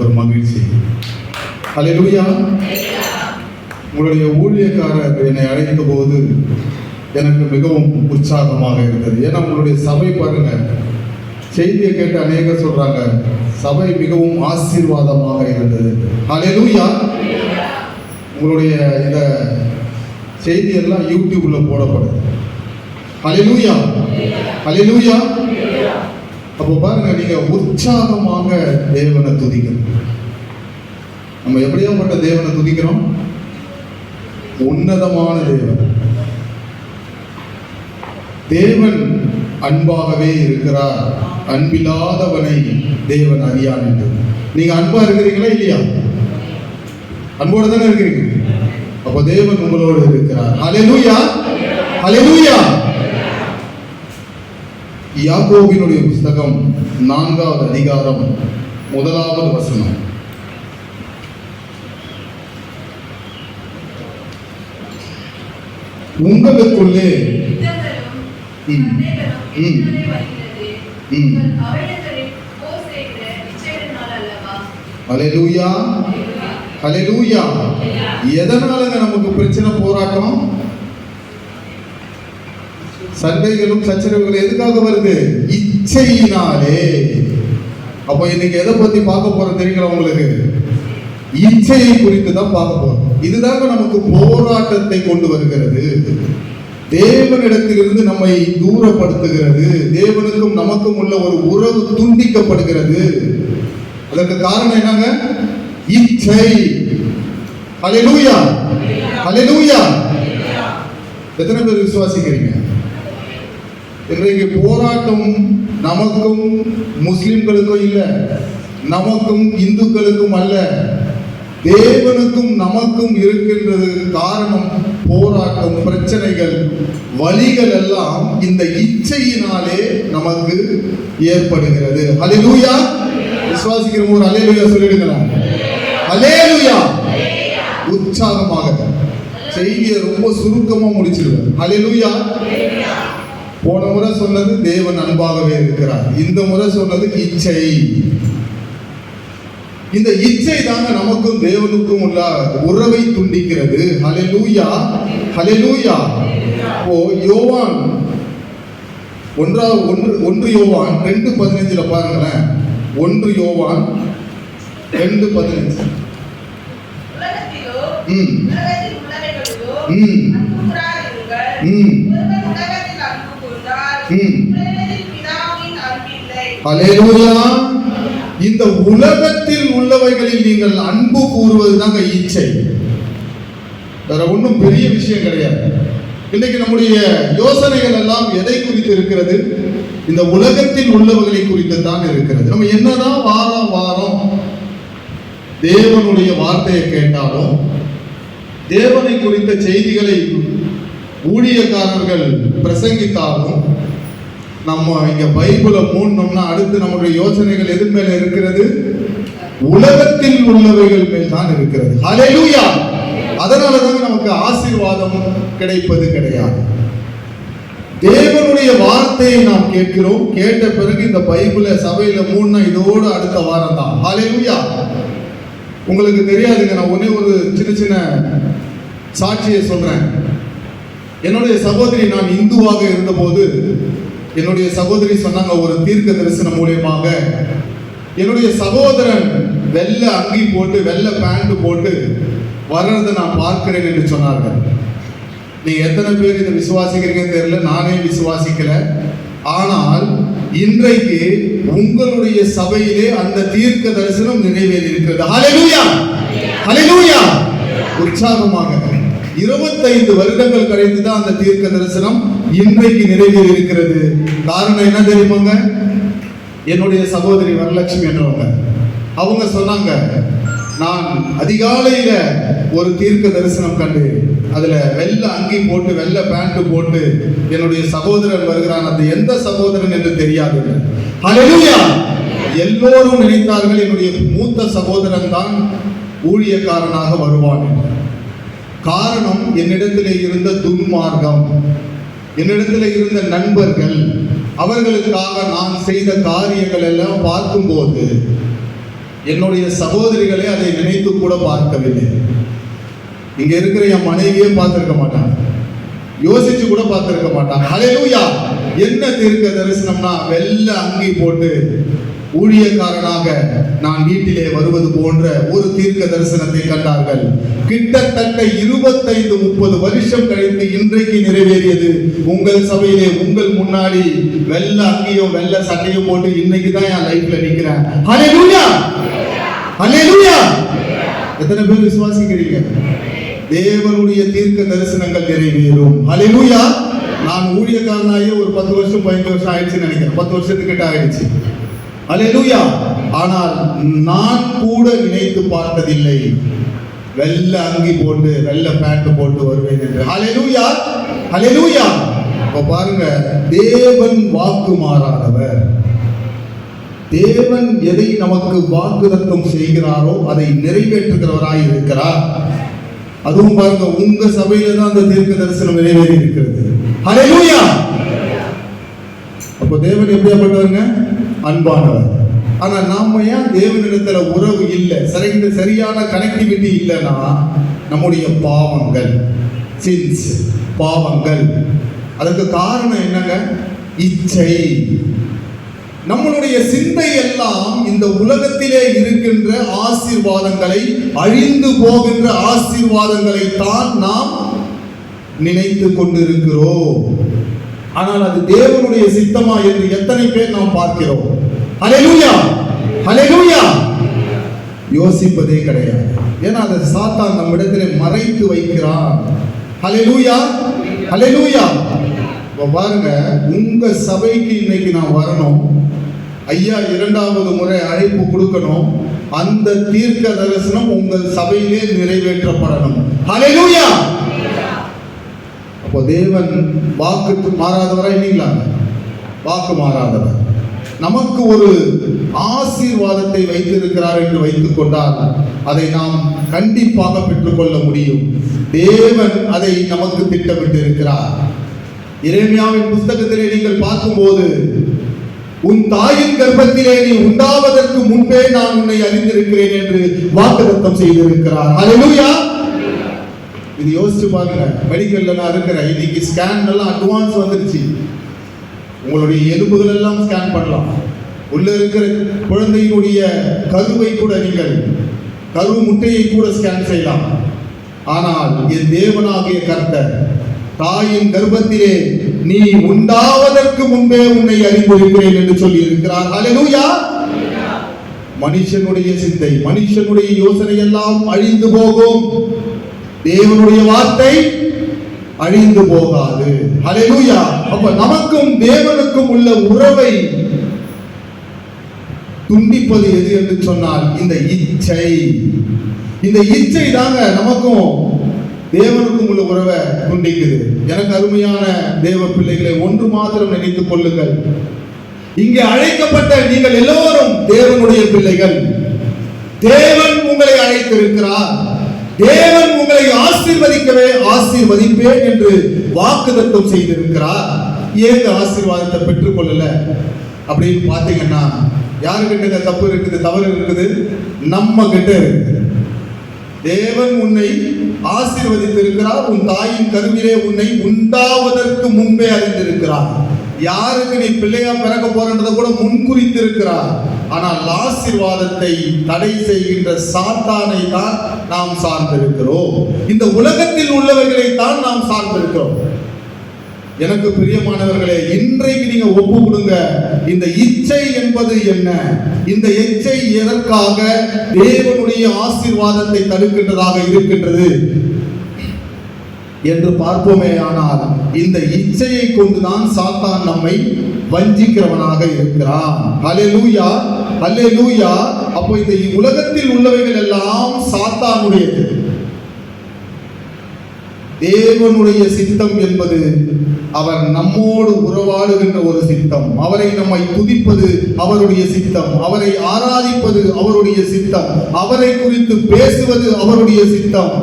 ஒரு மகிழ்ச்சி. அல்லேலூயா. உங்களுடைய ஊழியக்காரர் என்னை அழைத்த போது எனக்கு மிகவும் உற்சாகமாக இருந்தது. ஏன்னா உங்களுடைய சபை பாருங்க, செய்தியை கேட்டு அநேகர் சொல்றாங்க சபை மிகவும் ஆசீர்வாதமாக இருந்தது. அல்லேலூயா. உங்களுடைய இந்த செய்தி எல்லாம் யூடியூப்ல போடப்படுது. அல்லேலூயா, அல்லேலூயா. அப்போ பாருங்க, நீங்க உற்சாகமாக தேவனை துதிக்கணும். நம்ம எப்படியாப்பட்ட தேவனை துதிக்கிறோம்? உன்னதமான தேவன். தேவன் அன்பாகவே இருக்கிறார், அன்பில்லாதவனை தேவன் அறியான் என்று. நீங்க அன்பா இருக்கிறீங்களா இல்லையா? அன்போட தானே இருக்கிறீங்க. அப்போ தேவன் உங்களோடு இருக்கிறார். அல்லேலூயா, அல்லேலூயா. யாக்கோபினுடைய புஸ்தகம் 4வது அதிகாரம் 1வது வசனம். உங்களுக்குள்ளே அல்லேலூயா, அல்லேலூயா. எதனாலங்க நமக்கு பிரச்சனை, போராட்டம், சண்டைகளும் சச்சரவுகளும் எதுக்காக வருது? இச்சையினாலே. அப்போ இன்னைக்கு எதை பத்தி பார்க்க போறோம் தெரியுங்களா உங்களுக்கு? இச்சையை குறித்து தான் பார்க்க போறோம். இதுதாங்க நமக்கு போராட்டத்தை கொண்டு வருகிறது. தேவனிடத்திலிருந்து நம்மை தூரப்படுத்துகிறது. தேவனுக்கும் நமக்கும் உள்ள ஒரு உறவு துண்டிக்கப்படுகிறது. அதற்கு காரணம் என்னங்க? இச்சை. அல்லேலூயா, அல்லேலூயா. எத்தனை பேர் விசுவாசிக்கிறீங்க? இன்றைக்கு போராட்டம் நமக்கும் முஸ்லிம்களுக்கும் இல்லை, நமக்கும் இந்துக்களுக்கும் அல்ல, தேவனுக்கும் நமக்கும் இருக்கின்றது. காரணம் போராட்டம், பிரச்சனைகள், வலிகள் எல்லாம் இந்த இச்சையினாலே நமக்கு ஏற்படுகிறது. அல்லேலூயா. விசுவாசிக்கிறவங்க ஒரு அல்லேலூயா சொல்லிடுங்களா? அல்லேலூயா. உற்சாகமாக செய்தியை ரொம்ப சுருக்கமா முடிச்சிருவேன். அல்லேலூயா. போன முறை சொன்னது தேவன் அன்பாகவே இருக்கிறார். இந்த முறை சொன்னது இச்சை. இந்த இச்சை தாங்க நமக்கும் தேவனுக்கும் உள்ள உறவை துண்டிக்கிறது. அல்லேலூயா, அல்லேலூயா. ஓ யோவான் 1 யோவான் 2:15 பாருங்களேன். 1 யோவான் 2:15. அல்லேலூயா. இந்த உலகத்தில் உள்ளவைகளில் நீங்கள் அன்பு கூறுவதுதாங்க இச்சை. வேற ஒன்றும் பெரிய விஷயம் கிடையாது. இன்னைக்கு நம்முடைய யோசனைகள் எல்லாம் எதை குறித்து இருக்கிறது? இந்த உலகத்தில் உள்ளவைகளை குறித்து தான் இருக்கிறது. நம்ம என்னதான் வாரம் வாரம் தேவனுடைய வார்த்தையை கேட்டாலும், தேவனை குறித்த செய்திகளை ஊழியக்காரர்கள் பிரசங்கித்தாலும், நம்ம இங்க பைபிளை மூடணும்னா அடுத்து நம்முடைய யோசனைகள் எது மேல இருக்கிறது? உலகத்தில் உள்ளவைகள் மேல் தான் இருக்கிறது. அல்லேலூயா. அதனாலதான் நமக்கு ஆசீர்வாதம் கிடைப்பது கிடையாது. தேவனுடைய வார்த்தையை நாம் கேட்கிறோம். கேட்ட பிறகு இந்த பைபிளை சபையில மூடனா இதோடு அடுத்த வாரம் தான். அல்லேலூயா. உங்களுக்கு தெரியாதுங்க, நான் ஒன்னே ஒரு சின்ன சின்ன சாட்சியை சொல்றேன். என்னுடைய சகோதரி, நான் இந்துவாக இருந்தபோது என்னுடைய சகோதரி சொன்னாங்க, ஒரு தீர்க்க தரிசனம் மூலியமாக என்னுடைய சகோதரன் வெள்ளை அங்கி போட்டு வெள்ளை பேண்ட் போட்டு வர்றதை நான் பார்க்கிறேன் என்று சொன்னார்கள். நீங்க எத்தனை பேர் இதை விசுவாசிக்கிறீங்கன்னு தெரியல, நானே விசுவாசிக்கல. ஆனால் இன்றைக்கு உங்களுடைய சபையிலே அந்த தீர்க்க தரிசனம் நிறைவேறி இருக்கிறது. அல்லேலூயா, அல்லேலூயா. உற்சாகமாக 25 வருடங்கள் கழித்து தான் அந்த தீர்க்க தரிசனம் இன்றைக்கு நிறைவேறி இருக்கிறது. காரணம் என்ன தெரியுமாங்க? என்னுடைய சகோதரி வரலட்சுமி என்றவங்க, அவங்க சொன்னாங்க, நான் அதிகாலையில ஒரு தீர்க்க தரிசனம் கண்டு அதுல வெள்ளை அங்கி போட்டு வெள்ளை பேண்ட் போட்டு என்னுடைய சகோதரன் வருகிறான். அது எந்த சகோதரன் என்று தெரியாது. அல்லேலூயா. எல்லோரும் நினைத்தார்கள் என்னுடைய மூத்த சகோதரன் தான் ஊழியக்காரனாக வருவான். காரணம், என்னிடத்திலே இருந்த துன்மார்க்கம், என்னிடத்தில் இருந்த நண்பர்கள், அவர்களுக்காக நான் செய்த காரியங்கள் எல்லாம் பார்க்கும்போது என்னுடைய சகோதரிகளே அதை நினைத்து கூட பார்க்கவில்லை. இங்க இருக்கிற என் மனைவியே பார்த்திருக்க மாட்டாங்க, யோசிச்சு கூட பார்த்திருக்க மாட்டாங்க. ஹல்லேலூயா! என்ன தீர்க்க தரிசனம்னா, வெள்ளை அங்கி போட்டு ஊழியக்காரனாக நான் வீட்டிலே வருவது போன்ற ஒரு தீர்க்க தரிசனத்தை கண்டார்கள். கிட்டத்தட்ட 25-30 வருஷம் கழித்து இன்றைக்கு நிறைவேறியது. உங்கள் சபையிலே உங்கள் முன்னாடி வெள்ளை அங்கியும் வெள்ளை சட்டையும் போட்டு இன்னைக்கு தான் என் லைஃப்ல நிக்கிறேன். ஹல்லேலூயா! ஹல்லேலூயா! எத்தனை பேர் விசுவாசிக்கிறீங்க? தேவனுடைய தீர்க்க தரிசனங்கள் நிறைவேறும். ஹல்லேலூயா! நான் ஊழியக்காரனாயே ஒரு 10 வருஷம் 15 வருஷம் ஆயிடுச்சுன்னு நினைக்கிறேன். 10 வருஷத்துக்கிட்ட ஆயிடுச்சு. ஹல்லேலூயா! ஆனால் நான் கூட நினைத்து பார்த்ததில்லை வெள்ளை அங்கி போட்டு வெள்ளை பேண்ட் போட்டு வருவேன் என்று. ஹல்லேலூயா! ஹல்லேலூயா! இப்ப பாருங்க, தேவன் வாக்கு மாறாதவர். தேவன் எதை நமக்கு வாக்குத்தத்தம் செய்கிறாரோ அதை நிறைவேற்றுகிறவராய் இருக்கிறார். அதுவும் பாருங்க, உங்க சபையில தான் அந்த தீர்க்க தரிசனம் நிறைவேறி இருக்கிறது. ஹல்லேலூயா! அப்போ தேவன் எப்படியாப்பட்டவங்க? அன்பானவர். ஆனா நாம ஏன் தேவனிடத்துல உறவு இல்லை, சரியான கனெக்டிவிட்டி இல்லைன்னா, நம்முடைய பாவங்கள், சின்ஸ், பாவங்கள். அதுக்கு காரணம் என்னங்க? இச்சை. நம்மளுடைய சிந்தை எல்லாம் இந்த உலகத்திலே இருக்கின்ற ஆசீர்வாதங்களை, அழிந்து போகின்ற ஆசீர்வாதங்களை தான் நாம் நினைத்து கொண்டிருக்கிறோம். ஆனால் அது தேவனுடைய சித்தமா என்று எத்தனை பேர் நாம் பார்க்கிறோம்? ஹல்லேலூயா! ஹல்லேலூயா! யோசிப்பதே கிடையாது. ஏன்னா அதை சாத்தான் நம்மிடத்திலே மறைத்து வைக்கிறான். ஹல்லேலூயா! ஹல்லேலூயா! பாருங்க, உங்க சபைக்கு இன்னைக்கு நான் வரணும், ஐயா 2வது முறை அழைப்பு கொடுக்கணும், அந்த தீர்க்க தரிசனம் உங்கள் சபையிலே நிறைவேற்றப்படணும். ஹல்லேலூயா! அப்போ தேவன் வாக்கு மாறாதவரா இல்லைங்களா? வாக்கு மாறாதவர். நமக்கு ஒரு ஆசீர்வாதத்தை வைத்திருக்கிறார் என்று வைத்துக் கொண்டால் அதை நாம் கண்டிப்பாக பெற்றுக்கொள்ள முடியும். தேவன் அதை நமக்கு திட்டமிட்டு இருக்கிறார். எரேமியாவின் புத்தகத்திலே நீங்கள் பார்க்கும்போது, உன் தாயின் கர்ப்பத்திலே நீ உண்டாவதற்கு முன்பே நான் உன்னை அறிந்திருக்கிறேன் என்று வாக்குத்தத்தம் செய்திருக்கிறார். ஹல்லேலூயா! இது யோசிச்சு பாருங்க. மெடிக்கல்ல நான் இருக்கிறேன், இன்னைக்கு ஸ்கேன் எல்லாம் அட்வான்ஸ் வந்துருச்சு. உங்களுடைய எலும்புகள் எல்லாம் ஸ்கேன் பண்ணலாம். உள்ள இருக்கிற குழந்தையினுடைய கருவை கூட, நீங்கள் கரு முட்டையை கூட ஸ்கேன் செய்யலாம். ஆனால் என் தேவனாகிய கர்த்தர் தாயின் கர்ப்பத்திலே நீ உண்டாவதற்கு முன்பே உன்னை அறிந்திருக்கிறேன் என்று சொல்லி இருக்கிறார். ஹல்லேலூயா! மனுஷனுடைய சிந்தை, மனுஷனுடைய யோசனை எல்லாம் அழிந்து போகும். தேவனுடைய வார்த்தை அழிந்து போகாது. ஹல்லேலூயா! அப்ப நமக்கும் தேவனுக்கும் உள்ள உறவை துண்டிப்பது எது என்று சொன்னால் இந்த இச்சை. இந்த இச்சை தாங்க நமக்கும் தேவனுக்கும் உள்ள உறவை துண்டிக்குது. எனக்கு அருமையான தேவ பிள்ளைகளை, ஒன்று மாத்திரம் நினைத்துக் கொள்ளுங்கள். இங்கே அழைக்கப்பட்ட நீங்கள் எல்லோரும் தேவனுடைய பிள்ளைகள். தேவன் உங்களை அழைத்திருக்கிறார். தேவன் உங்களை ஆசீர்வதிக்கவே ஆசீர்வதிப்பேன் என்று வாக்குத்தத்தம் செய்திருக்கிறார். ஏன் ஆசீர்வாதத்தை பெற்றுக் கொள்ளல அப்படின்னு பாத்தீங்கன்னா, யாருக்கிட்ட தப்பு இருக்குது, தவறு இருக்குது? நம்ம கிட்ட இருக்குது. தேவன் உன்னை ஆசீர்வதித்திருக்கிறார். உன் தாயின் கருவிலே உன்னை உண்டாவதற்கு முன்பே அறிந்திருக்கிறார். யாருக்கு நீ பிள்ளையா பிறக்க போறன்றதை கூட முன்குறித்திருக்கிறார். ஆனால் ஆசீர்வாதத்தை தடை செய்கின்ற சாத்தானை தான் நாம் சார்ந்திருக்கிறோம். இந்த உலகத்தில் உள்ளவர்களை தான் நாம் சார்ந்திருக்கிறோம். எனக்கு பிரியமானவர்களே, இன்றைக்கு நீங்க ஒப்பு கொடுங்க. இந்த இச்சை என்பது என்ன? இந்த இச்சை எதற்காக தேவனுடைய ஆசீர்வாதத்தை தடுக்கின்றதாக இருக்கின்றது என்று பார்ப்போமே. ஆனால் இந்த இச்சையை கொண்டுதான் சாத்தான் நம்மை வஞ்சிக்கிறவனாக இருக்கிறான். ஹல்லேலூயா! ஹல்லேலூயா! அப்போ இந்த உலகத்தில் உள்ளவைகள் எல்லாம் சாத்தானுடையது. தேவனுடைய சித்தம் என்பது அவர் நம்மோடு உறவாடுகின்ற ஒரு சித்தம். அவரை நம்மை துதிப்பது அவருடைய சித்தம். அவரை ஆராதிப்பது அவருடைய சித்தம். அவரை குறித்து பேசுவது அவருடைய சித்தம்.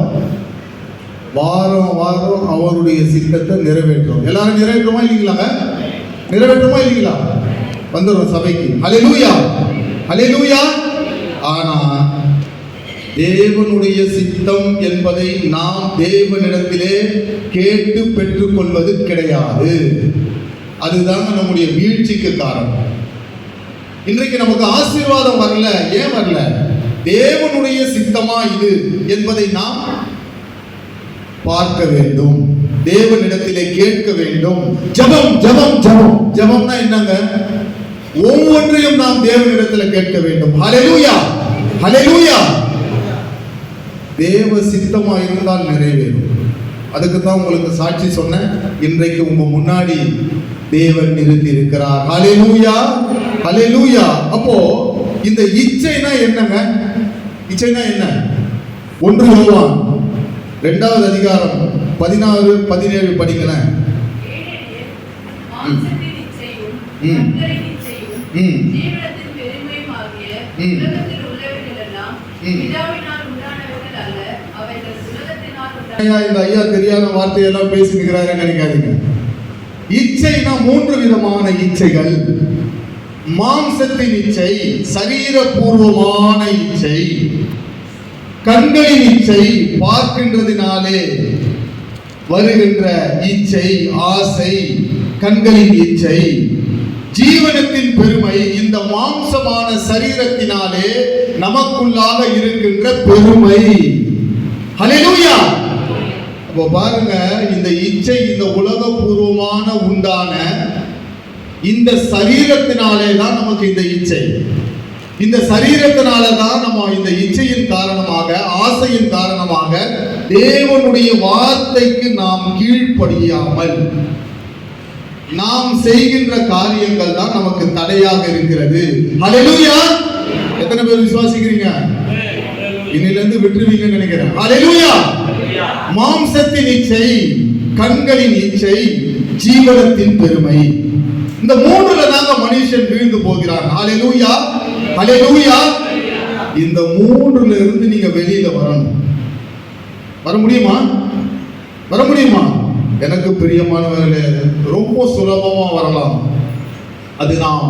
வாரம் வாரம் அவருடைய சித்தத்தை நிறைவேற்றும். எல்லாரும் நிறைவேற்றுமா இல்லைங்களாங்க? நிறைவேற்றுமா இல்லைங்களா? வந்துடும் சபைக்கு. ஹல்லேலூயா! ஹல்லேலூயா! ஆனா தேவனுடைய சித்தம் என்பதை நாம் தேவனிடத்திலே கேட்டு பெற்றுக்கொள்வது கிடையாது. அதுதாங்க நம்முடைய வீழ்ச்சிக்கு காரணம். இன்றைக்கு நமக்கு ஆசீர்வாதம் வரல. ஏன் வரல? தேவனுடைய சித்தமா இது என்பதை நாம் பார்க்க வேண்டும், தேவனிடத்திலே கேட்க வேண்டும். ஜெபம் ஜெபம் ஜெபம். ஜெபம்னா என்னங்க? ஒவ்வொன்றையும் நாம் தேவனிடத்தில் கேட்க வேண்டும். ஹல்லேலூயா ஹல்லேலூயா. தேவ சித்தமா இருந்தால் நிறைவேறும். அதுக்கு தான் உங்களுக்கு சாட்சி சொன்னேன். இன்றைக்கு உங்க முன்னாடி தேவன் நிறுத்தி இருக்கிறார். ஹல்லேலூயா ஹல்லேலூயா. அப்போ இந்த இச்சைனா என்னங்க? இச்சைனா என்ன? 1 யோவான் 2வது அதிகாரம் 16, 17 படிக்கிறேன். இந்த ஐயா தெரியாத வார்த்தையெல்லாம் பேசிக்கிறாரு நினைக்காதீங்க. இச்சைனா 3 விதமான இச்சைகள். மாம்சத்தின் இச்சை, சரீரபூர்வமான இச்சை, கண்களின் இச்சை, பார்க்கின்றதினாலே வருகின்ற இச்சை, ஆசை, கண்களின் இச்சை, ஜீவனத்தின் பெருமை. இந்த மாம்சமான சரீரத்தினாலே நமக்குள்ளாக இருக்கின்ற பெருமை. ஹல்லேலூயா. அப்போ பாருங்க, இந்த இச்சை இந்த உலகபூர்வமான உண்டான இந்த சரீரத்தினாலே தான் நமக்கு இந்த இச்சை. இந்த சரீரத்தினால தான் நம்ம இந்த இச்சையின் காரணமாக, ஆசையின் காரணமாக தேவனுடைய வார்த்தைக்கு நாம் கீழ்ப்படியாமல் நாம் செய்கின்ற காரியங்கள் தான் நமக்கு தடையாக இருக்கிறது. ஹல்லேலூயா. எத்தனை பேர் விசுவாசிக்கிறீங்க? இன்னிலிருந்து விட்டுருவீங்கன்னு நினைக்கிறேன். ஹல்லேலூயா. மாம்சத்தின் இச்சை, கண்களின் இச்சை, ஜீவனத்தின் பெருமை. இந்த 3ல தாங்க மனுஷன் வீழ்ந்து போகிறான். ஹல்லேலூயா ஹல்லேலூயா. இந்த 3ல இருந்து நீங்க வெளியில வரணும். வர முடியுமா? வர முடியுமா? எனக்கு பிரியமானவர்களே, ரொம்ப சுலபமா வரலாம். அது நாம்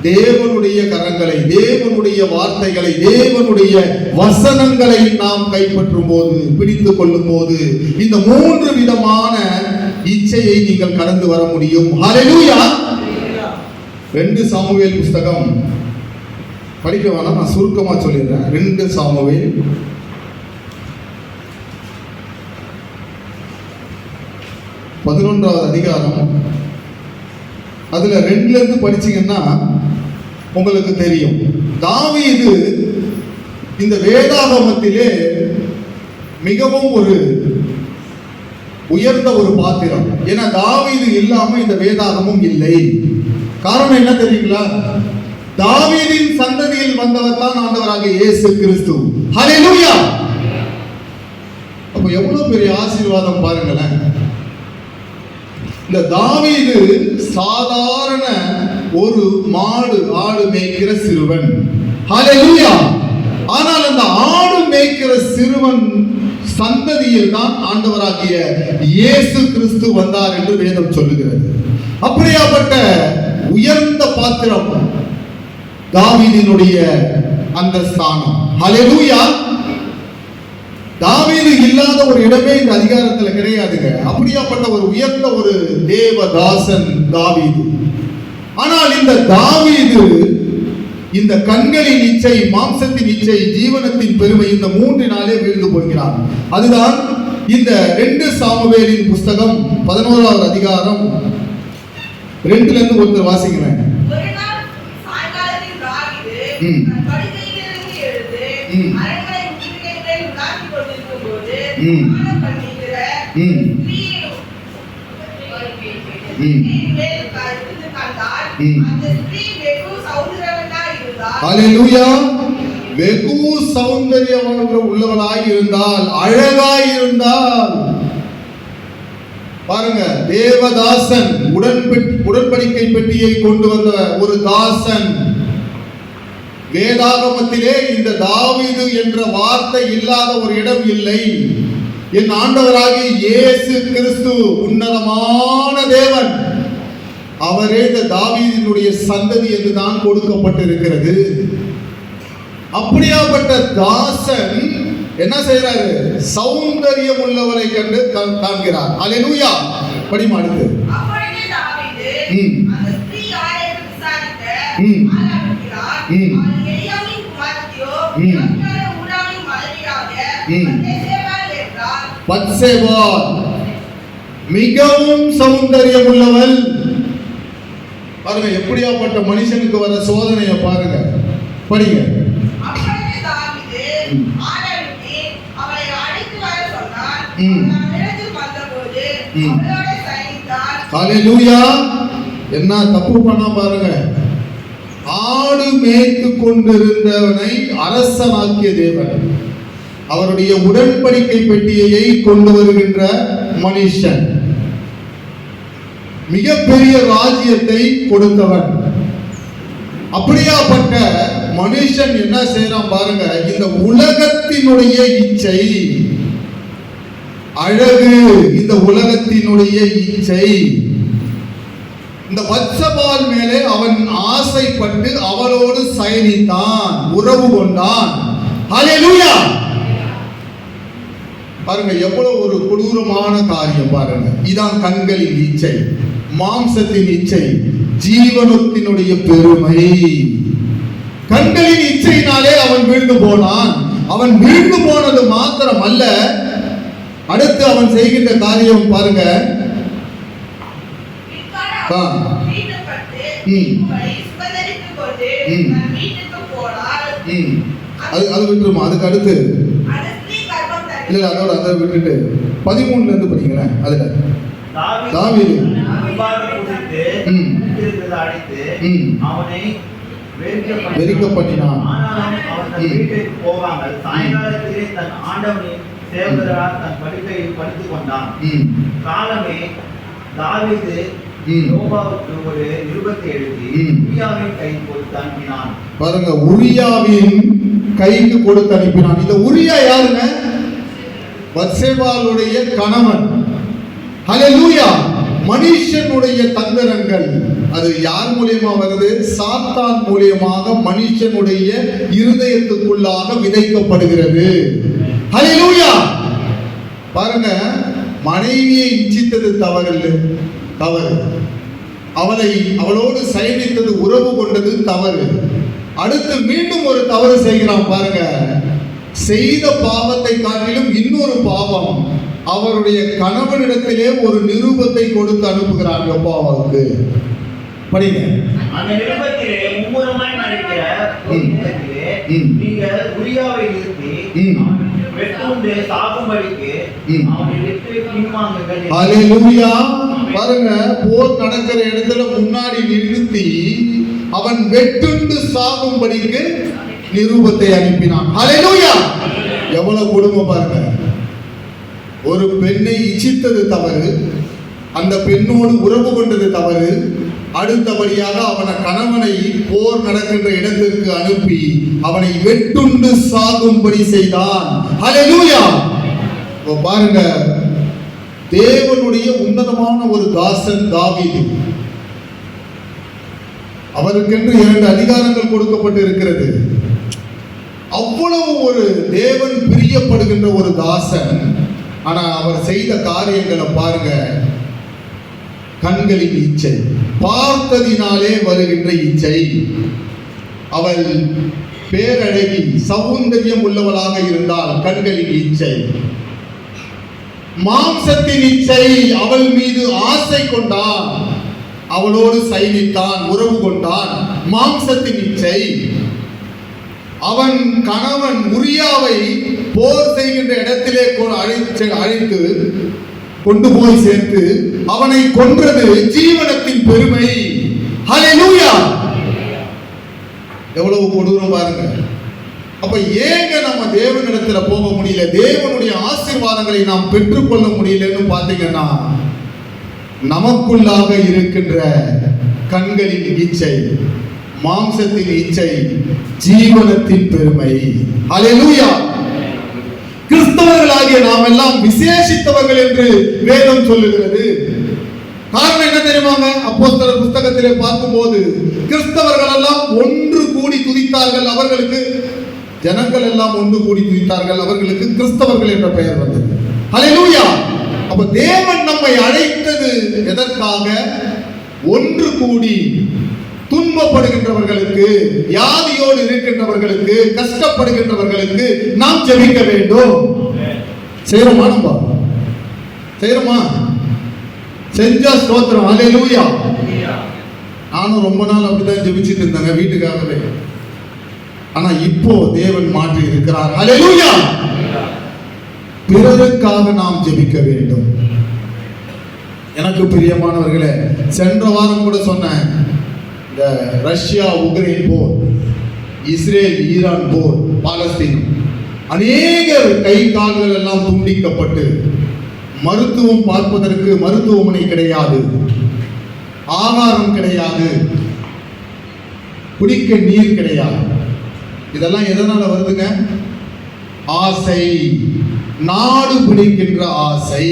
தேவனுடைய கரங்களை, தேவனுடைய வார்த்தைகளை, தேவனுடைய வசனங்களை நாம் கைப்பற்றும் போது, பிடித்துக் கொள்ளும் போது இந்த 3 விதமான இச்சையை நீங்கள் கடந்து வர முடியும். ஹல்லேலூயா. 2 சாமுவேல் புஸ்தகம் படிக்க வேணாம், நான் சுருக்கமா சொல்லிடுறேன். 2 சாமுவேல் 11வது அதிகாரம். அதுல 2ல இருந்து படிச்சீங்கன்னா உங்களுக்கு தெரியும். தாவீது இந்த வேதாகமத்திலே மிகவும் ஒரு உயர்ந்த ஒரு பாத்திரம். ஏன்னா தாவீது இல்லாம இந்த வேதாகமும் இல்லை. காரணம் என்ன தெரியுங்களா? தாவீதின் சந்ததியில் வந்தவர் தான் ஆண்டவராகிய இயேசு கிறிஸ்து. ஹல்லேலூயா. அப்ப எவ்வளவு பெரிய ஆசீர்வாதம் பாருங்களேன். இந்த தாவீது சாதாரண ஒரு மாடு, ஆடு மேய்க்கிற சிறுவன். ஹல்லேலூயா. ஆனால் அந்த ஆடு மேய்க்கிற சிறுவன் சந்ததியில் தான் ஆண்டவராகிய இயேசு கிறிஸ்து வந்தார் என்று வேதம் சொல்லுகிறது. அப்படியாப்பட்ட உயர்ந்த பாத்திரம் தாவீதினுடைய அந்த ஸ்தானம். ஹல்லேலூயா. தாவீது இல்லாத ஒரு இடமே இந்த அதிகாரத்துல கிடையாதுங்க. அப்படியாப்பட்ட ஒரு உயர்ந்த ஒரு தேவதாசன் தாவீது. ஆனால் இந்த தாவீது இந்த கண்களின் இச்சை, மாம்சத்தின் இச்சை, ஜீவனத்தின் பெருமை, இந்த 3னாலே வீழ்ந்து போகிறார். அதுதான் இந்த 2 சாமுவேலின் புஸ்தகம் 11வது அதிகாரம் 2ல இருந்து ஒருத்தர் வாசிக்கிறேன். ஹல்லேலூயா. வெகு சௌந்தரியம் உள்ளவளாய் இருந்தால், அழகாய் இருந்தால். பாருங்க, தேவதாசன், உடன்படிக்கை பெட்டியை கொண்டு வந்த ஒரு தாசன். வேதாகமத்திலே இந்த தாவீது என்ற வார்த்தை இல்லாத ஒரு இடம் இல்லை. என் ஆண்டவராகிய இயேசு கிறிஸ்து உன்னதமான தேவன். அவரே இந்த தாவீதினுடைய சந்ததி என்று தான் கொடுக்கப்பட்டிருக்கிறது. அப்படியாப்பட்ட தாசன் என்ன செய்யறாரு? சௌந்தரியம் உள்ளவளை கண்டு காண்கிறார். அல்லேலூயா. படிமா அடுத்து. அப்பொழுது தாவீது அந்த ஸ்திரீ யார் என்று விசாரிக்க ஆரம்பிக்கிறார். அவள் எலியாவின் குமாரத்தியோ யோர்தானே ஊராவின் மனைவியாக பத்சேபாள் என்றார். பத்சேபாள் மிகவும் சௌந்தரியம் உள்ளவள். பாருங்க எப்படியாப்பட்ட மனுஷனுக்கு வர சோதனையை பாருங்க, படிங்க. அப்பொழுது தாவீது ஆரம்பித்து அவளை அழைத்து வர சொன்னார். அவள் இடத்தில் வந்தபோது அவளோட சயனித்தார். ஹல்லேலூயா. என்ன தப்பு பண்ணா பாருங்க. ஆடு மேய்த்து கொண்டிருந்தவனை அரசனாக்கிய தேவன், அவருடைய உடன்படிக்கை பெட்டியை கொண்டு வருகின்ற மனுஷன், மிகப்பெரிய ராஜ்யத்தை கொடுத்தவன். அப்படியாப்பட்ட மனுஷன் என்ன செய்யறான் பாருங்க. இந்த உலகத்தினுடைய இச்சை, அழகு, இந்த உலகத்தினுடைய இச்சை, இந்த பத்சேபாள் மேலே அவன் ஆசைப்பட்டு அவளோடு சயனித்தான், உறவு கொண்டான். ஹல்லேலூயா. பாருங்க எவ்வளவு ஒரு கொடூரமான காரியம் பாருங்க. இதான் கண்களின் இச்சை, மாம்சத்தின் இச்சை, ஜீவனத்தினுடைய பெருமை. கண்களின் இச்சையினாலே அவன் வீழ்ந்து போனான். அவன் வீழ்ந்து போனது மாத்திரம் அல்ல, அடுத்து அவன் செய்கின்ற காரியம் பாருங்க. அது விட்டுருமா? அதுக்கு அடுத்து இல்ல, அதோட அதை விட்டுட்டு 13ல இருந்து படிங்களேன். அதுல தாவீது அவனை வெறுக்க பண்ணினான். போவாங்க. சாயங்காலத்திலே தன் ஆண்டவனின் சேவகரால் தன் படுக்கையில் படுத்துக் கொண்டான். காலமே தாவீது யோவாவுக்கு ஒரு நிருபத்தை எழுதி உரியாவின் கைக்கு கொடுத்து அனுப்பினான். பாருங்க, உரியாவின் கைக்கு கொடுத்து அனுப்பினான். இந்த உரியா யாருங்க? பத்சேபாளுடைய கணவன். ஹல்லேலூயா. மனுஷனுடைய தந்திரங்கள் அது யார் மூலியமா வருது? சாத்தான் மூலியமாக மனுஷனுடைய இருதயத்துக்குள்ளாக விதைக்கப்படுகிறது. ஹல்லேலூயா. பாருங்க, மனைவியை இச்சித்தது தவறு, அவளோடு சயனித்தது, உறவு கொண்டது தவறு. அடுத்து மீண்டும் ஒரு தவறு செய்கிறான் பாருங்க. செய்த பாவத்தை காட்டிலும் இன்னொரு பாவம், அவருடைய கணவனிடத்திலே ஒரு நிருபத்தை கொடுத்து அனுப்புகிறார் யோவாவுக்கு. படிங்க. அந்த நிருபத்திலே மும்முரமாய் நடக்கிற நீங்கள் உரியாவை நிறுத்தி வெட்டுண்டு சாகும்படிக்கு அவனை விட்டு பின்வாங்குங்கள். ஹல்லேலூயா. பாருங்க, போர் நடக்கிற இடத்துல முன்னாடி நிறுத்தி அவன் வெட்டுண்டு சாகும்படிக்கு நிருபத்தை அனுப்பினான். ஹல்லேலூயா. எவ்வளவு கொடுமை பாருங்க. ஒரு பெண்ணை இச்சித்தது தவறு, அந்த பெண்ணோடு உறவு கொண்டது தவறு. அடுத்தபடியாக அவன கணவனை போர் நடக்கின்ற இடத்திற்கு அனுப்பி அவனை வெட்டுண்டு சாகும்படி செய்தான். ஹல்லேலூயா. பாருங்க, தேவனுடைய உன்னதமான ஒரு தாசன் தாவீது. அவருக்கென்று 2 அதிகாரங்கள் கொடுக்கப்பட்டு இருக்கிறது. அவ்வளவு ஒரு தேவன் பிரியப்படுகின்ற ஒரு தாசன். ஆனா அவர் செய்த காரியங்களை பாருங்க. கண்களின் இச்சை, பார்த்ததினாலே வருகின்ற இச்சை. அவள் பேரழகி, சௌந்தரியம் உள்ளவளாக இருந்தால் கண்களின் இச்சை. மாம்சத்தின் இச்சை, அவள் மீது ஆசை கொண்டான், அவளோடு சயனித்தான், உறவு கொண்டான். மாம்சத்தின் இச்சை. அவன் கணவன் உரியாவை போர் செய்கின்ற இடத்திலே அழைத்து கொண்டு போய் சேர்த்து அவனை கொன்றது ஜீவனத்தின் பெருமை. ஹல்லேலூயா. எவ்வளவு கொடூரம் பாருங்க. அப்ப ஏங்க நம்ம தேவனிடத்துல போக முடியல, தேவனுடைய ஆசீர்வாதங்களை நாம் பெற்றுக்கொள்ள முடியலன்னு பாத்தீங்கன்னா, நமக்குள்ளாக இருக்கின்ற கண்களின் இச்சை, மாம்சத்தின் இச்சை, ஜீவனத்தின் பெருமை. ஹல்லேலூயா. கிறிஸ்தவர்களாகிய நாம் எல்லாம் விசேஷித்தவர்கள் என்று வேதம் சொல்லுகிறது. காரணம் என்ன தெரியுமாங்க? அப்போஸ்தலர் புத்தகத்திலே பார்க்கும்போது கிறிஸ்தவர்கள் எல்லாம் ஒன்று கூடி துதித்தார்கள். அவர்களுக்கு ஜனங்கள் எல்லாம் ஒன்று கூடி துதித்தார்கள், அவர்களுக்கு கிறிஸ்தவர்கள் என்ற பெயர் வந்தது. ஹல்லேலூயா. அப்ப தேவன் நம்மை அழைத்தது எதற்காக? ஒன்று கூடி துன்பப்படுகின்றவர்களுக்கு, வியாதியோடு இருக்கின்றவர்களுக்கு, கஷ்டப்படுகின்றவர்களுக்கு நாம் ஜெபிக்க வேண்டும். செய்யறோமா? நம்ம செய்யறோமா? செஞ்சா ஸ்தோத்திரம். ஹல்லேலூயா. நானும் ரொம்ப நாள் அப்படிதான் ஜெபிச்சிட்டு இருந்தேங்க வீட்டுக்காகவே. ஆனா இப்போ தேவன் மாற்றி இருக்கிறார். ஹல்லேலூயா. பிறருக்காக நாம் ஜெபிக்க வேண்டும். எனக்கு பிரியமானவர்களே, சென்ற வாரம் கூட சொன்னேன், இந்த ரஷ்யா உக்ரைன் போர், இஸ்ரேல் ஈரான் போர், பாலஸ்தீன், அநேகர் கை கால்கள் எல்லாம் துண்டிக்கப்பட்டு மருத்துவம் பார்ப்பதற்கு மருத்துவமனை கிடையாது, ஆகாரம் கிடையாது, குடிக்க நீர் கிடையாது. இதெல்லாம் எதனால வருதுங்க? ஆசை, நாடு பிடிக்கின்ற ஆசை,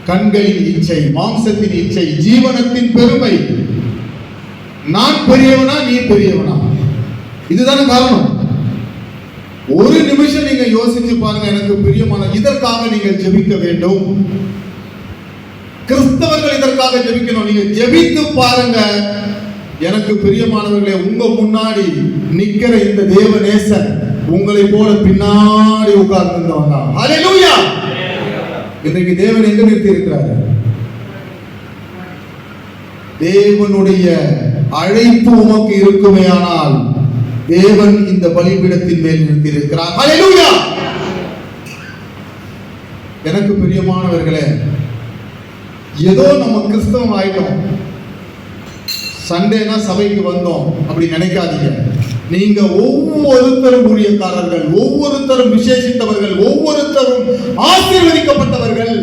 கண்களின் இச்சை, மாம்சத்தின் இச்சை, ஜீவனத்தின் பெருமை. நான் பெரியவனா நீ பெரியவனா, இதுதானே காரணம். ஒரு நிமிஷம் நீங்க யோசிச்சு பாருங்க. எனக்கு பிரியமான, இதற்காக நீங்கள் ஜெபிக்க வேண்டும். கிறிஸ்தவர்கள் இதற்காக ஜெபிக்கணும். நீங்க ஜெபித்து பாருங்க. எனக்கு பிரியமானவர்களே, உங்க முன்னாடி நிக்கிற இந்த தேவநேசன் உங்களை போல பின்னாடி உட்கார்ந்து. ஹல்லேலூயா. இன்றைக்கு தேவன் எங்க நிறுத்தி இருக்கிறார்? தேவனுடைய அழைப்பு உமக்கு இருக்குமேயானால் தேவன் இந்த பலிபீடத்தின் மேல் நிறுத்தி இருக்கிறார். ஹல்லேலூயா. எனக்கு பிரியமானவர்களே, ஏதோ நம்ம கிறிஸ்தவம் ஆயிட்டோம், சண்டேனா சபைக்கு வந்தோம் அப்படி நினைக்காதீங்க. நீங்க ஒவ்வொருத்தரும் ஊழியக்காரர்கள், ஒவ்வொருத்தரும் விசேஷித்தவர்கள், ஒவ்வொருத்தரும் ஆசீர்வதிக்கப்பட்டவர்கள்.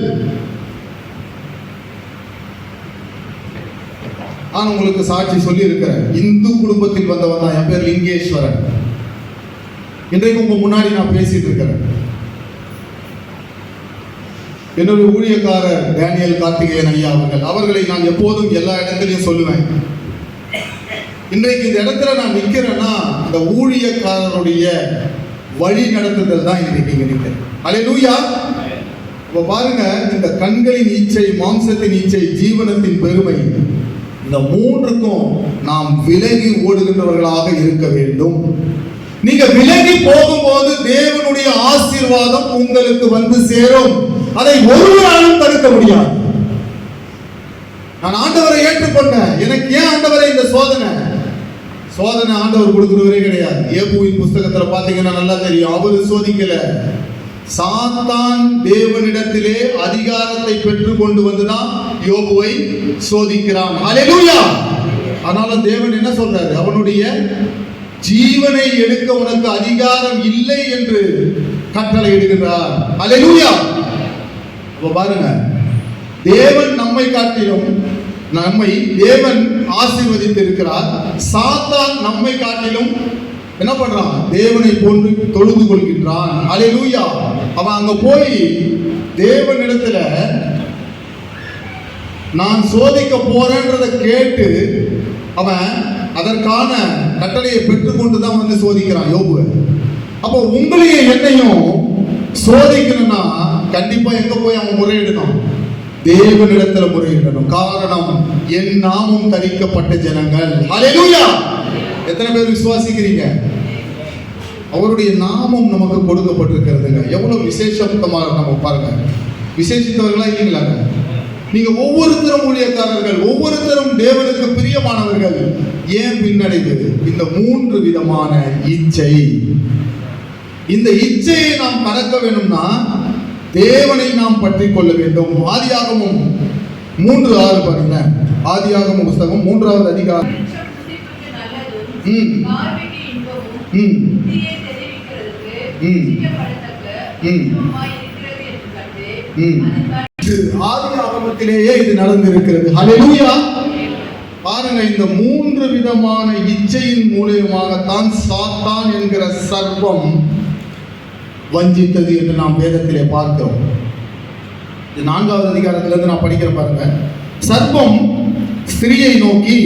நான் உங்களுக்கு சாட்சி சொல்லி இருக்கிறேன். இந்து குடும்பத்தில் வந்தவன் தான். என் பேர் லிங்கேஸ்வரன். இன்றைக்கு உங்க முன்னாடி நான் பேசிட்டு இருக்கிறேன். என்னுடைய ஊழியக்காரர் டேனியல் கார்த்திகேயன் ஐயா அவர்களை நான் எப்போதும் எல்லா இடத்திலையும் சொல்லுவேன். இன்றைக்கு இந்த இடத்துல நான் நிற்கிறேன்னா அந்த ஊழியக்காரருடைய வழி நடத்துதல் தான் இன்றைக்கு இங்க நிற்கிறேன். ஹல்லேலூயா. இப்ப பாருங்க, இந்த கண்களின் இச்சை, மாம்சத்தின் இச்சை, ஜீவனத்தின் பெருமை, இந்த மூன்றுக்கும் நாம் விலகி ஓடுகின்றவர்களாக இருக்க வேண்டும். நீங்க விலகி போகும்போது தேவனுடைய ஆசீர்வாதம் உங்களுக்கு வந்து சேரும். அதை ஒருவராலும் தடுக்க முடியாது. நான் ஆண்டவரை ஏற்றுக்கொண்டேன். எனக்கு ஏன் ஆண்டவரை இந்த சோதனை ஆண்டவர் கொடுக்கிறவரே கிடையாது. ஏபுவின் புஸ்தகத்துல பாத்தீங்கன்னா நல்லா தெரியும். அவரு சோதிக்கல, சாத்தான் தேவனிடத்திலே அதிகாரத்தை பெற்று கொண்டு வந்துதான் யோபுவை சோதிக்கிறான். ஹல்லேலூயா. அதனால தேவன் என்ன சொல்றாரு? அவனுடைய ஜீவனை எடுக்க உனக்கு அதிகாரம் இல்லை என்று கட்டளை இடுகிறார். ஹல்லேலூயா. அப்ப பாருங்க, தேவன் நம்மை காட்டிலும் தேவன் ஆசீர்வதித்து இருக்கிறார். சாத்தான் நம்மை காட்டிலும் என்ன பண்றான்? தேவனை போன்று தொழுது கொள்கின்றான். ஹல்லேலூயா. அவன் அங்க போய் தேவனிடத்துல நான் சோதிக்க போறேன்றதை கேட்டு அவன் அதற்கான கட்டளையை பெற்றுக்கொண்டு தான் வந்து சோதிக்கிறான் யோபுவை. அப்போ உங்களையும் என்னையும் சோதிக்கணும்னா கண்டிப்பா எங்க போய் அவன் முறையிடணும்? தேவனிடத்துல முறையிடணும். காரணம், என் நாமம் தரிக்கப்பட்ட ஜனங்கள். ஹல்லேலூயா. எத்தனை பேர் விசுவாசிக்கிறீங்க? அவருடைய நாமம் நமக்கு கொடுக்கப்பட்டிருக்கிறதுங்க. எவ்வளவு விசேஷமா நம்ம பாருங்க. விசேஷித்தவர்களா இல்லைங்களாங்க? நீங்க ஒவ்வொருத்தரும் ஊழியக்காரர்கள், ஒவ்வொருத்தரும் தேவனுக்கு பிரியமானவர்கள். ஏன் பின்னடைவு? இந்த மூன்று விதமான இச்சை. இந்த இச்சையை நாம் கடக்க வேண்டும்னா தேவனை நாம் பற்றி கொள்ள வேண்டும். ஆதியாகமம் 3:6 பாருங்க. ஆதியாகம புஸ்தகம் 3வது அதிகாரம். ஆதியாகமத்திலேயே இது நடந்திருக்கிறது. ஹல்லேலூயா. பாருங்க, இந்த மூன்று விதமான இச்சையின் மூலமாகத்தான் சாத்தான் என்கிற சர்வம் வஞ்சித்தது என்று நாம் வேதத்திலே பார்க்கிறோம். 4வது அதிகாரத்திலிருந்து நான் படிக்கிறேன் பாருங்க. சர்வம் ஸ்திரியை நோக்கி,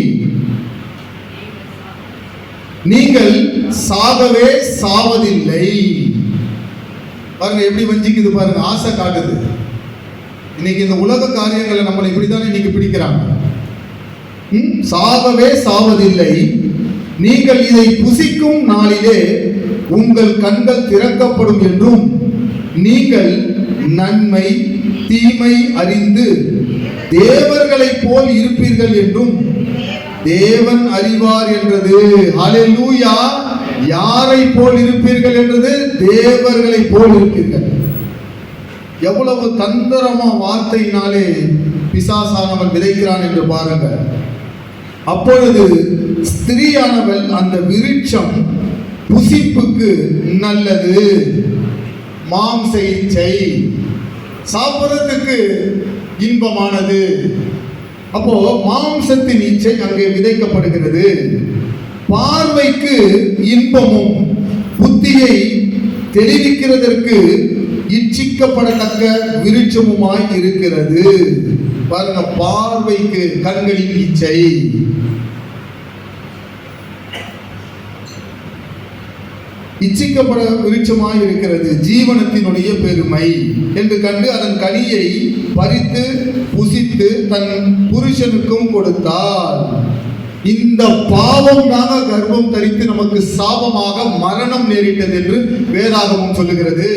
நீங்கள் சாகவே சாவதில்லை. பாருங்க எப்படி வஞ்சிக்குது பாருங்க, ஆசை காட்டுது. இன்னைக்கு இந்த உலக காரியங்களை நம்மளை இப்படித்தானே இன்னைக்கு பிடிக்கிறாங்க. சாகவே சாவதில்லை, நீங்கள் இதை புசிக்கும் நாளிலே உங்கள் கண்கள் திறக்கப்படும் என்றும் நீங்கள் நன்மை தீமை அறிந்து தேவர்களைப் போல் இருப்பீர்கள் என்றும் தேவன் அறிவார் என்றது. ஹல்லேலூயா. யாரை போல் இருப்பீர்கள் என்றது? தேவர்களை போல் இருப்பீர்கள். எவ்வளவு தந்திரமா வார்த்தையினாலே பிசாசானவன் விதைக்கிறான் என்று பாருங்கள். அப்பொழுது ஸ்திரீயானவள் அந்த விருட்சம் புசிப்புக்கு நல்லது, மாம்ச இச்சை, சாப்பிடுறதுக்கு இன்பமானது. அப்போ மாம்சத்தின் இச்சை அங்கே விதைக்கப்படுகிறது. பார்வைக்கு இன்பமும் புத்தியை தெரிவிக்கிறதற்கு இச்சிக்கப்படத்தக்க விருட்சமுமாய் இருக்கிறது. பாருங்க, பார்வைக்கு கண்களின் இச்சை, இச்சிக்கப்பட விருட்சமாய் இருக்கிறது, ஜீவனத்தினுடைய பெருமை என்று கண்டு அதன் கனியை பறித்து புசித்து தன் புருஷனுக்கும் கொடுத்தாள். இந்த பாவம் தாங்க கர்ப்பம் தரித்து நமக்கு சாபமாக மரணம் நேரிட்டது என்று வேதாகமம் சொல்லுகிறது.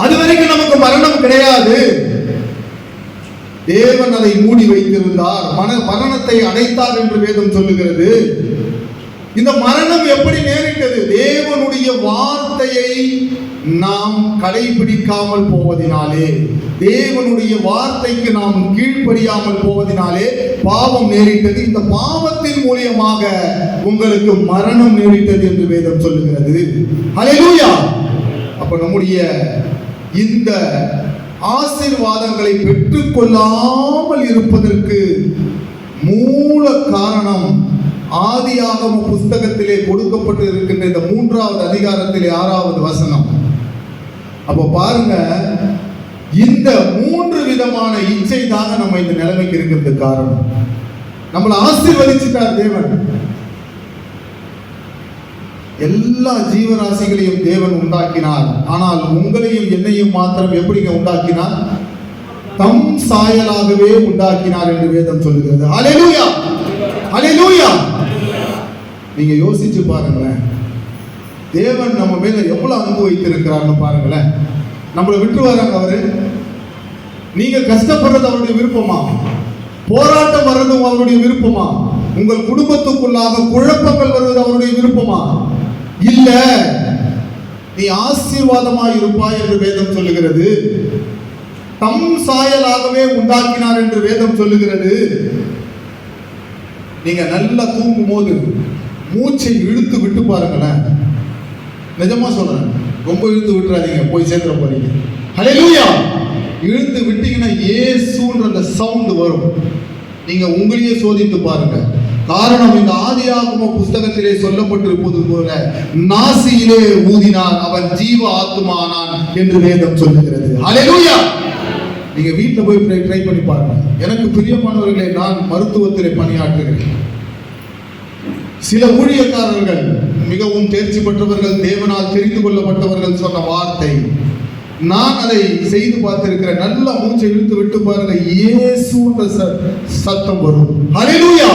அதுவரைக்கும் நமக்கு மரணம் கிடையாது. தேவன் அதை மூடி வைத்திருந்தார், மரணத்தை அடைத்தார் என்று வேதம் சொல்லுகிறது. இந்த மரணம் எப்படி நேரிட்டது? தேவனுடைய வார்த்தையை நாம் கடைபிடிக்காமல் போவதினாலே, தேவனுடைய வார்த்தைக்கு நாம் கீழ்ப்படியாமல் போவதினாலே பாவம் நேரிட்டது. இந்த பாவத்தின் மூலியமாக உங்களுக்கு மரணம் நேரிட்டது என்று வேதம் சொல்லுகிறது. ஹல்லேலூயா. அப்ப நம்முடைய இந்த ஆசீர்வாதங்களை பெற்றுக்கொள்ளாமல் இருப்பதற்கு மூல காரணம் ஆதியாகம புஸ்தகத்திலே கொடுக்கப்பட்டு இருக்கின்ற இந்த 3வது அதிகாரத்திலே 6வது வசனம். அப்போ பாருங்க, இந்த 3 விதமான இச்சை தாங்க நம்ம இந்த நிலைமைக்கு இருக்கிறதுக்கு காரணம். நம்மளை ஆசீர்வதிச்சிட்டார் தேவன். எல்லா ஜீவராசிகளையும் தேவன் உண்டாக்கினார். ஆனால் உங்களையும் என்னையும் மாத்திரம் எப்படிங்க உண்டாக்கினார்? தம் சாயலாகவே உண்டாக்கினார் என்று வேதம் சொல்லுகிறது. ஹல்லேலூயா, ஹல்லேலூயா. நீங்க யோசிச்சு பாருங்களேன், தேவன் நம்ம மேல எவ்வளவு அன்பு வைத்திருக்கிறார்னு பாருங்களேன். நம்மளை விட்டு வராங்க அவரு. நீங்க கஷ்டப்படுறது அவருடைய விருப்பமா? போராட்டம் வர்றதும் அவருடைய விருப்பமா? உங்கள் குடும்பத்துக்குள்ளாக குழப்பங்கள் வருவது அவருடைய விருப்பமா? இல்ல, நீ ஆசீர்வாதமாய் இருப்பாய் என்று வேதம் சொல்லுகிறது. தம் சாயலாகவே உண்டாக்கினார் என்று வேதம் சொல்லுகிறது. நீங்க நல்லா தூங்கும் போது மூச்சை இழுத்து விட்டு பாருங்களேன். நிஜமா சொல்றேன், ரொம்ப இழுத்து விட்டுறாதீங்க, போய் சேர்ந்துட போறீங்க. ஹல்லேலூயா. இழுத்து விட்டீங்கன்னா இயேசுன்ற அந்த சவுண்ட் வரும். நீங்க உங்களையே சோதித்து பாருங்க. காரணம், இந்த ஆதியாகம புஸ்தகத்திலே சொல்லப்பட்டிருப்பது போல நாசியிலே ஊதினார், அவன் ஜீவ ஆத்துமானான் என்று வேதம் சொல்லுகிறது. ஹல்லேலூயா. நீங்க வீட்டில் போய் ட்ரை பண்ணி பாருங்க. எனக்கு பிரியமானவர்களே, நான் மருத்துவத்திலே பணியாற்றுகிறேன். சில ஊழியக்காரர்கள் மிகவும் தேர்ச்சி பெற்றவர்கள், தேவனால் தெரிந்து கொள்ளப்பட்டவர்கள் சொன்ன வார்த்தை, நான் அதை செய்து பார்த்திருக்கிறேன். நல்ல மூச்சை இழுத்து விட்டு பாருங்க, இயேசுன்ற சத்தம் வரும். ஹல்லேலூயா.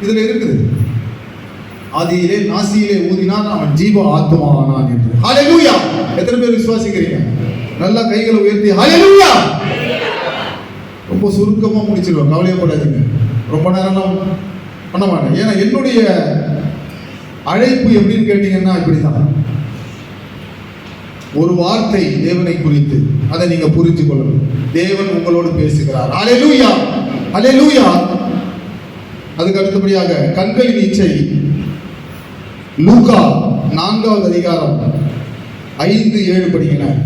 இதுல இருக்குது, ஆதியிலே நாசியிலே ஊதினான், அவன் ஜீவ ஆத்துமானான் என்று. ஹல்லேலூயா. எத்தனை பேர் விசுவாசிக்கிறீங்க? நல்லா கைகளை உயர்த்தி ஹல்லேலூயா. ரொம்ப சுருக்கமா முடிச்சிருவேன், கவலையப்படாதீங்க. ரொம்ப நேரம் பண்ண மாட்டேன். ஏன்னா என்னுடைய அழைப்பு எப்படின்னு கேட்டீங்கன்னா இப்படிதான். ஒரு வார்த்தை தேவனை குறித்து, அதை நீங்க புரிஞ்சு கொள்ளணும். தேவன் உங்களோடு பேசுகிறார். ஹல்லேலூயா, ஹல்லேலூயா. அதுக்கு அடுத்தபடியாக கண்களின் இச்சை. லூக்கா 4வது அதிகாரம் 5-7 படிக்கிறேன்.